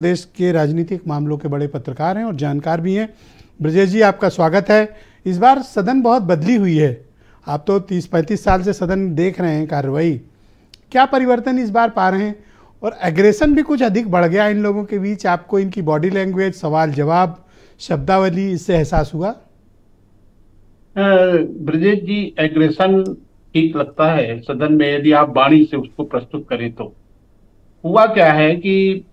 देश के राजनीतिक मामलों के बड़े पत्रकार हैं और जानकार भी हैं। ब्रजेश जी, आपका स्वागत है। इस बार सदन बहुत बदली हुई है। आप तो 30-35 साल से सदन देख रहे हैं कार्रवाई। क्या परिवर्तन इस बार पा रहे हैं? और एग्रेशन भी कुछ अधिक बढ़ गया इन लोगों के बीच। आपको इनकी बॉडी लैंग्वेज, सवाल जवाब, शब्दावली, इससे एहसास हुआ? ब्रजेश जी, एग्रेशन ठीक लगता है सदन में यदि आप वाणी से उसको प्रस्तुत करें तो। हुआ क्या है कि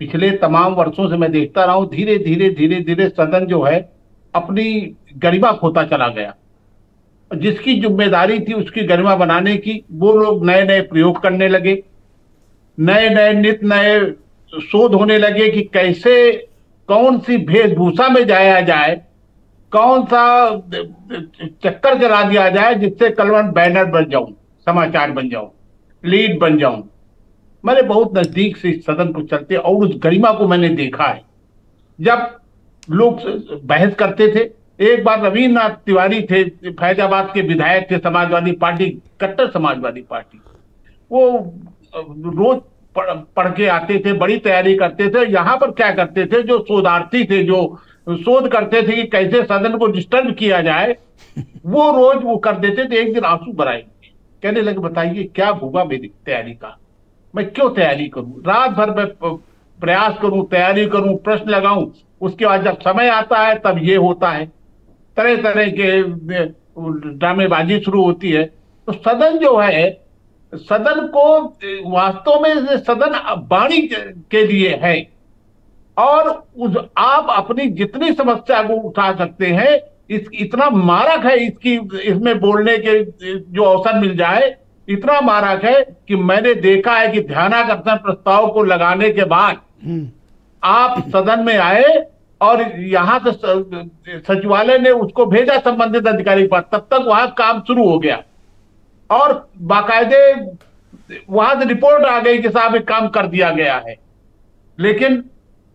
पिछले तमाम वर्षों से मैं देखता रहा हूं, धीरे धीरे धीरे धीरे सदन जो है अपनी गरिमा खोता चला गया। जिसकी जिम्मेदारी थी उसकी गरिमा बनाने की, वो लोग नए नए प्रयोग करने लगे, नए नए नित्य नए शोध होने लगे कि कैसे कौन सी वेशभूषा में जाया जाए, कौन सा चक्कर चला दिया जाए जिससे कल मैं बैनर बन जाऊं, समाचार बन जाऊं, लीड बन जाऊं। मैंने बहुत नजदीक से इस सदन को चलते और उस गरिमा को मैंने देखा है। जब लोग बहस करते थे, एक बार रविन्द्रनाथ तिवारी थे, फैजाबाद के विधायक थे, समाजवादी पार्टी, कट्टर समाजवादी पार्टी। वो रोज पढ़ के आते थे, बड़ी तैयारी करते थे। यहाँ पर क्या करते थे, जो शोधार्थी थे, जो शोध करते थे कि कैसे सदन को डिस्टर्ब किया जाए, वो रोज वो कर देते थे। एक दिन आंसू भराए, कहने लगे बताइए क्या होगा मेरी तैयारी का, मैं क्यों तैयारी करूं, रात भर मैं प्रयास करूं, तैयारी करूं, प्रश्न लगाऊं, उसके बाद जब समय आता है तब ये होता है। तरह तरह के ड्रामेबाजी शुरू होती है। तो सदन जो है, सदन को वास्तव में सदन वाणी के लिए है। और आप अपनी जितनी समस्या को उठा सकते हैं, इतना मारक है इसकी, इसमें बोलने के जो अवसर मिल जाए, इतना मारक है कि मैंने देखा है कि ध्यानाकर्षण प्रस्ताव को लगाने के बाद आप सदन में आए और यहां से सचिवालय ने उसको भेजा संबंधित अधिकारी पर, तब तक वहां काम शुरू हो गया और बाकायदे वहां से रिपोर्ट आ गई कि साहब एक काम कर दिया गया है। लेकिन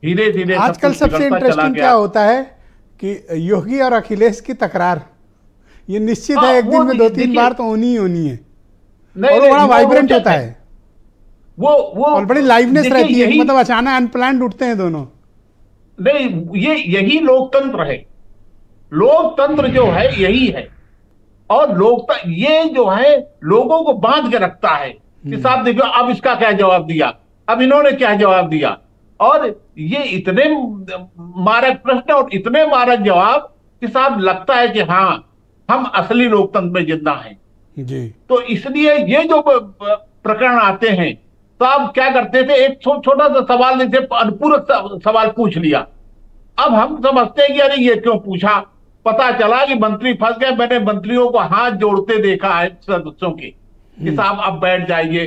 धीरे धीरे आजकल सबसे इंटरेस्टिंग क्या होता है कि योगी और अखिलेश की तकरार, ये निश्चित है एक दिन में 2-3 बार तो होनी ही होनी है। और वो बड़ा वाइब्रेंट होता है, वो और बड़ी लाइवनेस रहती है, मतलब अचानक अनप्लान्ड उठते हैं दोनों। नहीं, यही लोकतंत्र है। लोकतंत्र जो है यही है। और लोकतंत्र ये जो है लोगों को बांध के रखता है कि साहब देखो अब इसका क्या जवाब दिया, अब इन्होंने क्या जवाब दिया। और ये इतने मारक प्रश्न और इतने मारक जवाब कि साहब लगता है कि हाँ, हम असली लोकतंत्र में जिंदा हैं जी। तो इसलिए ये जो प्रकरण आते हैं, तो आप क्या करते थे, एक छोटा सा सवाल जैसे अनुपूरक सवाल पूछ लिया, अब हम समझते हैं कि अरे ये क्यों पूछा, पता चला कि मंत्री फंस गए। मैंने मंत्रियों को हाथ जोड़ते देखा है सदस्यों के कि साहब अब बैठ जाइए।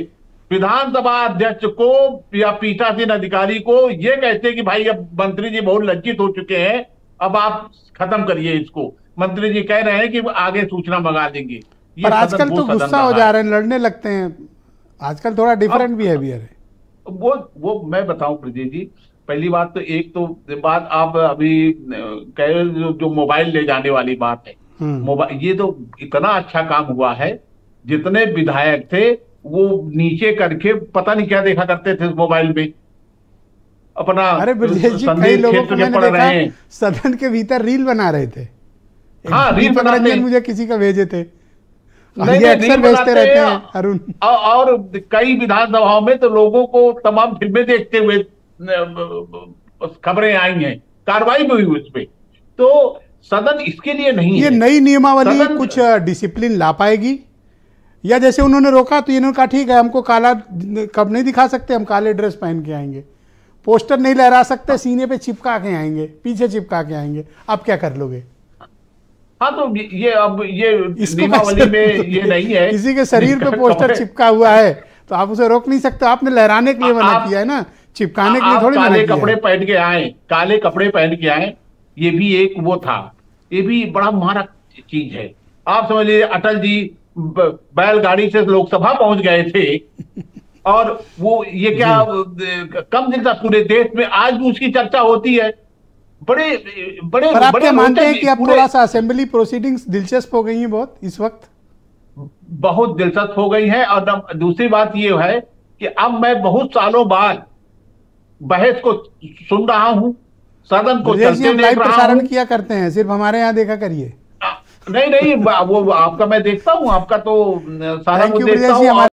विधानसभा अध्यक्ष को या पीठासीन अधिकारी को ये कहते कि भाई अब मंत्री जी बहुत लज्जित हो चुके हैं, अब आप खत्म करिए इसको। मंत्री जी कह रहे हैं कि आगे सूचना मंगा देंगे। पर आजकल तो गुस्सा हो जा रहे हैं, लड़ने लगते हैं। आजकल थोड़ा डिफरेंट बिहेवियर है। वो मैं बताऊं ब्रजेश जी, पहली बात तो एक तो बात आप अभी कहे जो मोबाइल ले जाने वाली बात है, मोबाइल ये तो इतना अच्छा काम हुआ है। जितने विधायक थे वो नीचे करके पता नहीं क्या देखा करते थे मोबाइल में अपना। अरे ब्रजेश जी, कई लोगों को मैंने देखा सदन के भीतर रील बना रहे थे। हाँ, रील बनाते, मुझे किसी का भेजे थे, अक्सर भेजते रहते हैं अरुण। और कई विधानसभाओं में तो लोगों को तमाम फिल्में देखते हुए खबरें आई हैं, कार्रवाई भी हुई उस पर। तो सदन इसके लिए नहीं ये है। नई नियमावली कुछ डिसिप्लिन ला पाएगी, या जैसे उन्होंने रोका तो इन्होंने कहा ठीक है, हमको काला कब नहीं दिखा सकते, हम काले ड्रेस पहन के आएंगे, पोस्टर नहीं लहरा सकते, सीने पे चिपका के आएंगे, पीछे चिपका के आएंगे, अब क्या कर लोगे? हाँ, तो ये अब ये नियमावली में ये नहीं है। किसी के शरीर पे पोस्टर चिपका हुआ है तो आप उसे रोक नहीं सकते। आपने लहराने के लिए मना किया है ना, चिपकाने के लिए थोड़ी मना किया है। काले कपड़े पहन के आए, काले कपड़े पहन के आए, ये भी एक वो था। ये भी बड़ा मारक चीज है। आप समझ लीजिए अटल जी बैलगाड़ी से लोकसभा पहुंच गए थे और वो ये क्या कम दिन था पूरे देश में, आज भी उसकी चर्चा होती है। बड़े बड़े पर आप क्या मानते हैं कि अब थोड़ा सा असेंबली प्रोसीडिंग्स दिलचस्प हो गई हैं बहुत इस वक्त? बहुत दिलचस्प हो गई है। और दूसरी बात ये है कि अब मैं बहुत सालों बाद बहस को सुन रहा हूं, सदन को ब्रजेश जी, चलते हम देख लाइव रहा प्रसारण हूं। किया करते हैं, सिर्फ हमारे यहाँ देखा करिए। नहीं नहीं, वो आपका मैं देखता हूं, आपका तो सारा थैंक वो यू देखता ब्रजेश जी, हूं। हमारे